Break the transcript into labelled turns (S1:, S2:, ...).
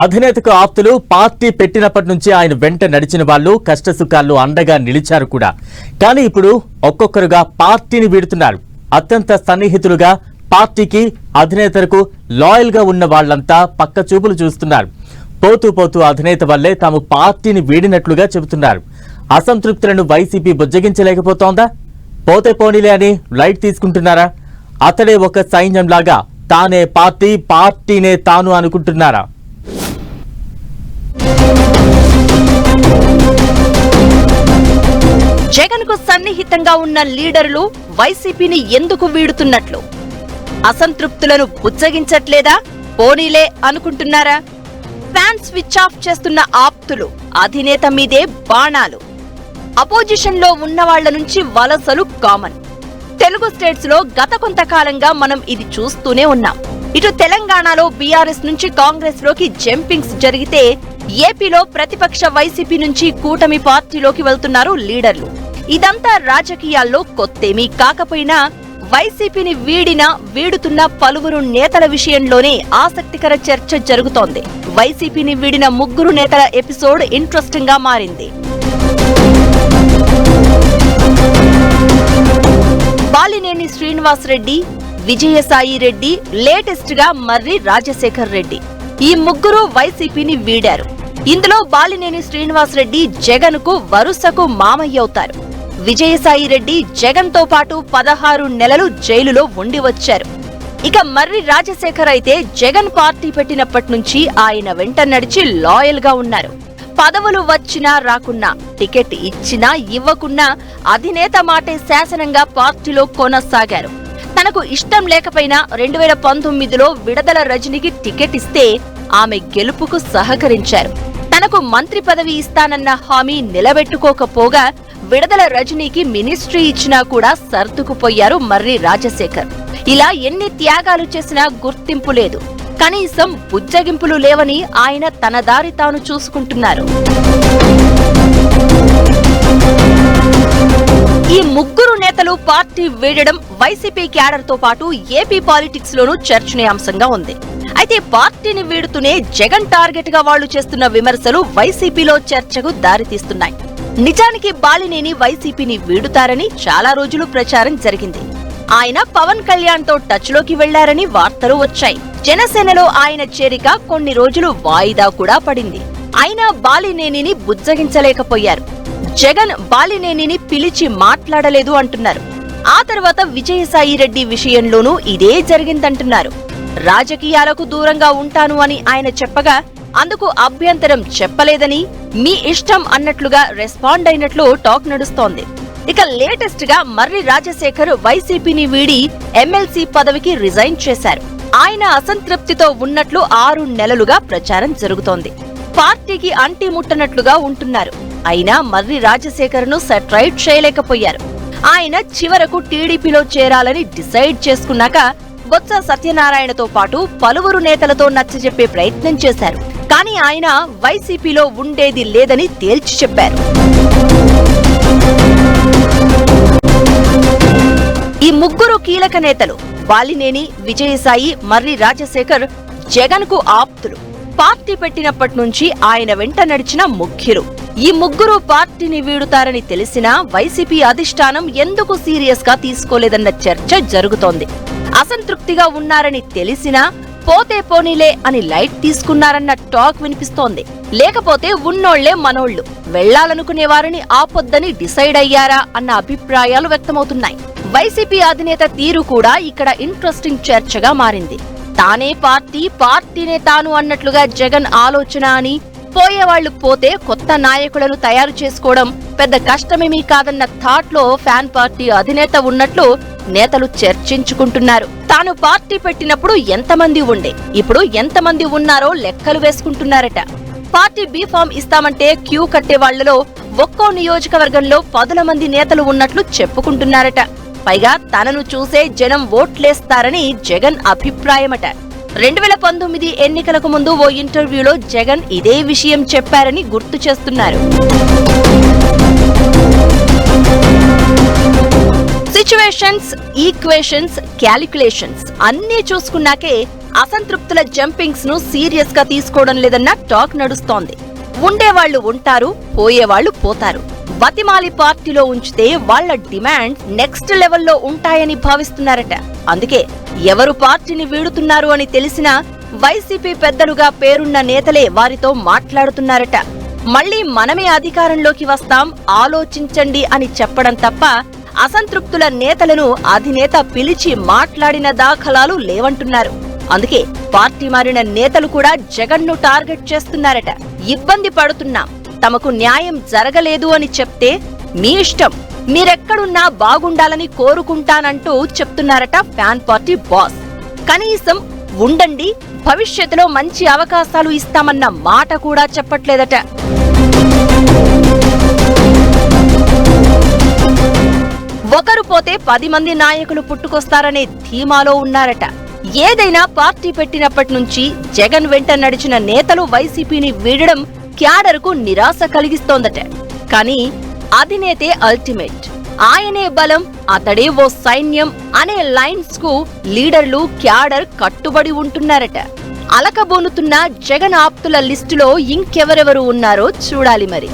S1: అధినేతకు ఆప్తులు పార్టీ పెట్టినప్పటి నుంచి ఆయన వెంట నడిచిన వాళ్ళు కష్టసుఖాల్లో అండగా నిలిచారు కూడా. కానీ ఇప్పుడు ఒక్కొక్కరుగా పార్టీని వీడుతున్నారు. అత్యంత సన్నిహితులుగా పార్టీకి అధినేతకు లాయల్ గా ఉన్న వాళ్లంతా పక్క చూపులు చూస్తున్నారు. పోతూ పోతూ అధినేత వల్లే తాము పార్టీని వీడినట్లుగా చెబుతున్నారు. అసంతృప్తులను వైసీపీ బుజ్జగించలేకపోతోందా? పోతే పోనీలే అని లైట్ తీసుకుంటున్నారా? అతడే ఒక సైన్యంలాగా తానే పార్టీ, పార్టీనే తాను అనుకుంటున్నారా?
S2: జగన్ కు సన్నిహితంగా ఉన్న లీడర్లు వైసీపీని ఎందుకు వీడుతున్నట్లు? అసంతృప్తులను బుజ్జగించట్లేదా? పోనీలే అనుకుంటున్నారా? ఫ్యాన్ స్విచ్ ఆఫ్ చేస్తున్న ఆప్తులు అధినేత మీదే బాణాలు. అపోజిషన్ లో ఉన్న వాళ్ల నుంచి వలసలు కామన్. తెలుగు స్టేట్స్ లో గత కొంతకాలంగా మనం ఇది చూస్తూనే ఉన్నాం. ఇటు తెలంగాణలో బీఆర్ఎస్ నుంచి కాంగ్రెస్ లోకి జంపింగ్స్ జరిగితే, ఏపీలో ప్రతిపక్ష వైసీపీ నుంచి కూటమి పార్టీలోకి వెళ్తున్నారు లీడర్లు. ఇదంతా రాజకీయాల్లో కొత్తేమీ కాకపోయినా వైసీపీని వీడుతున్న పలువురు నేతల విషయంలోనే ఆసక్తికర చర్చ జరుగుతోంది. వైసీపీని వీడిన ముగ్గురు నేతల ఎపిసోడ్ ఇంట్రెస్టింగ్ గా మారింది. బాలినేని శ్రీనివాసరెడ్డి, విజయసాయి రెడ్డి, లేటెస్ట్ గా మర్రి రాజశేఖర్ రెడ్డి. ఈ ముగ్గురు వైసీపీని వీడారు. ఇందులో బాలినేని శ్రీనివాసరెడ్డి జగన్ కు వరుసకు మామయ్య అవుతారు. విజయసాయి రెడ్డి జగన్ తో పాటు 16 నెలలు జైలులో ఉండి వచ్చారు. ఇక మర్రి రాజశేఖర్ అయితే జగన్ పార్టీ పెట్టినప్పటి నుంచి ఆయన వెంట నడిచి లాయల్ గా ఉన్నారు. పదవులు వచ్చినా రాకున్నా, టికెట్ ఇచ్చినా ఇవ్వకున్నా అధినేత మాటే శాసనంగా పార్టీలో కొనసాగారు. తనకు ఇష్టం లేకపోయినా 2019లో విడదల రజనికి టికెట్ ఇస్తే ఆమె గెలుపుకు సహకరించారు. తనకు మంత్రి పదవి ఇస్తానన్న హామీ నిలబెట్టుకోకపోగా విడదల రజనీకి మినిస్ట్రీ ఇచ్చినా కూడా సర్దుకుపోయారు మర్రి రాజశేఖర్. ఇలా ఎన్ని త్యాగాలు చేసినా గుర్తింపు లేదు. కనీసం బుజ్జగింపులు లేవని ఆయన తన దారి తాను చూసుకుంటున్నారు. ఈ ముగ్గురు నేతలు పార్టీ వీడడం వైసీపీ క్యాడర్ తో పాటు ఏపీ పాలిటిక్స్ లోనూ చర్చనీయాంశంగా ఉంది. అయితే పార్టీని వీడుతూనే జగన్ టార్గెట్ గా వాళ్లు చేస్తున్న విమర్శలు వైసీపీలో చర్చకు దారితీస్తున్నాయి. నిజానికి బాలినేని వైసీపీని వీడుతారని చాలా రోజులు ప్రచారం జరిగింది. ఆయన పవన్ కళ్యాణ్ తో టచ్ లోకి వెళ్లారని వార్తలు వచ్చాయి. జనసేనలో ఆయన చేరిక కొన్ని రోజులు వాయిదా కూడా పడింది. అయినా బాలినేనిని బుజ్జగించలేకపోయారు. జగన్ బాలినేనిని పిలిచి మాట్లాడలేదు అంటున్నారు. ఆ తర్వాత విజయసాయి రెడ్డి విషయంలోనూ ఇదే జరిగిందంటున్నారు. రాజకీయాలకు దూరంగా ఉంటాను అని ఆయన చెప్పగా అందుకు అభ్యంతరం చెప్పలేదని, మీ ఇష్టం అన్నట్లుగా రెస్పాండ్ అయినట్లు టాక్ నడుస్తోంది. ఇక లేటెస్ట్ గా మర్రి రాజశేఖర్ వైసీపీని వీడి ఎమ్మెల్సీ పదవికి రిజైన్ చేశారు. ఆయన అసంతృప్తితో ఉన్నట్లు 6 నెలలుగా ప్రచారం జరుగుతోంది. పార్టీకి అంటి ముట్టనట్లుగా ఉంటున్నారు. అయినా మర్రి రాజశేఖర్ ను సెట్రైట్ చేయలేకపోయారు. ఆయన చివరకు టీడీపీలో చేరాలని డిసైడ్ చేసుకున్నాక బొత్స సత్యనారాయణతో పాటు పలువురు నేతలతో నచ్చజెప్పే ప్రయత్నం చేశారు. కానీ ఆయన వైసీపీలో ఉండేది లేదని తేల్చి చెప్పారు. ఈ ముగ్గురు కీలక నేతలు బాలినేని, విజయసాయి, మర్రి రాజశేఖర్ జగన్ కు ఆప్తులు. పార్టీ పెట్టినప్పటి నుంచి ఆయన వెంట నడిచిన ముఖ్యులు. ఈ ముగ్గురు పార్టీని వీడుతారని తెలిసినా వైసీపీ అధిష్టానం ఎందుకు సీరియస్ గా తీసుకోలేదన్న చర్చ జరుగుతోంది. అసంతృప్తిగా ఉన్నారని తెలిసినా పోతే పోనీలే అని లైట్ తీసుకున్నారన్న టాక్ వినిపిస్తోంది. లేకపోతే ఉన్నోళ్లే మనోళ్లు, వెళ్లాలనుకునే వారిని ఆపొద్దని డిసైడ్ అయ్యారా అన్న అభిప్రాయాలు వ్యక్తమవుతున్నాయి. వైసీపీ అధినేత తీరు కూడా ఇక్కడ ఇంట్రెస్టింగ్ చర్చగా మారింది. తానే పార్టీ, పార్టీనే తాను అన్నట్లుగా జగన్ ఆలోచన అని, పోయేవాళ్లు పోతే కొత్త నాయకులను తయారు చేసుకోవడం పెద్ద కష్టమేమీ కాదన్న థాట్ లో ఫ్యాన్ పార్టీ అధినేత ఉన్నట్లు నేతలు చర్చించుకుంటున్నారు. తాను పార్టీ పెట్టినప్పుడు ఎంతమంది ఉండే, ఇప్పుడు ఎంతమంది ఉన్నారో లెక్కలు వేసుకుంటున్నారట. పార్టీ బీఫామ్ ఇస్తామంటే క్యూ కట్టే వాళ్లలో ఒక్కో నియోజకవర్గంలో 10 మంది నేతలు ఉన్నట్లు చెప్పుకుంటున్నారట. పైగా తనను చూసే జనం ఓట్లేస్తారని జగన్ అభిప్రాయమట. 2019 ఎన్నికలకు ముందు ఓ ఇంటర్వ్యూలో జగన్ ఇదే విషయం చెప్పారని గుర్తు చేస్తున్నారు. సిచ్యువేషన్స్, ఈక్వేషన్స్, క్యాలిక్యులేషన్స్ అన్నీ చూసుకున్నాకే అసంతృప్తుల జంపింగ్స్ ను సీరియస్ గా తీసుకోవడం లేదన్న టాక్ నడుస్తోంది. ఉండేవాళ్లు ఉంటారు, పోయేవాళ్లు పోతారు. బతిమాలి పార్టీలో ఉంచితే వాళ్ల డిమాండ్ నెక్స్ట్ లెవెల్లో ఉంటాయని భావిస్తున్నారట. అందుకే ఎవరు పార్టీని వీడుతున్నారు అని తెలిసినా వైసీపీ పెద్దలుగా పేరున్న నేతలే వారితో మాట్లాడుతున్నారట. మళ్లీ మనమే అధికారంలోకి వస్తాం, ఆలోచించండి అని చెప్పడం తప్ప అసంతృప్తుల నేతలను అధినేత పిలిచి మాట్లాడిన దాఖలాలు లేవంటున్నారు. అందుకే పార్టీ మారిన నేతలు కూడా జగన్ను టార్గెట్ చేస్తున్నారట. ఇబ్బంది పడుతున్నాం, తమకు న్యాయం జరగలేదు అని చెప్తే మీ ఇష్టం, మీరెక్కడున్నా బాగుండాలని కోరుకుంటానంటూ చెప్తున్నారట ఫ్యాన్ పార్టీ బాస్. కనీసం ఉండండి, భవిష్యత్తులో మంచి అవకాశాలు ఇస్తామన్న మాట కూడా చెప్పట్లేదట. ఒకరు పోతే 10 మంది నాయకులు పుట్టుకొస్తారనే ధీమాలో ఉన్నారట. ఏదైనా పార్టీ పెట్టినప్పటి నుంచి జగన్ వెంట నడిచిన నేతలు వైసీపీని వీడడం క్యాడర్కు నిరాశ కలిగిస్తోందట. కానీ అధినేతే అల్టిమేట్, ఆయనే బలం, అతడే ఓ సైన్యం అనే లైన్స్ కు లీడర్లు క్యాడర్ కట్టుబడి ఉంటున్నారట. అలకబోనుతున్న జగన్ ఆప్తుల లిస్టులో ఇంకెవరెవరు ఉన్నారో చూడాలి మరి.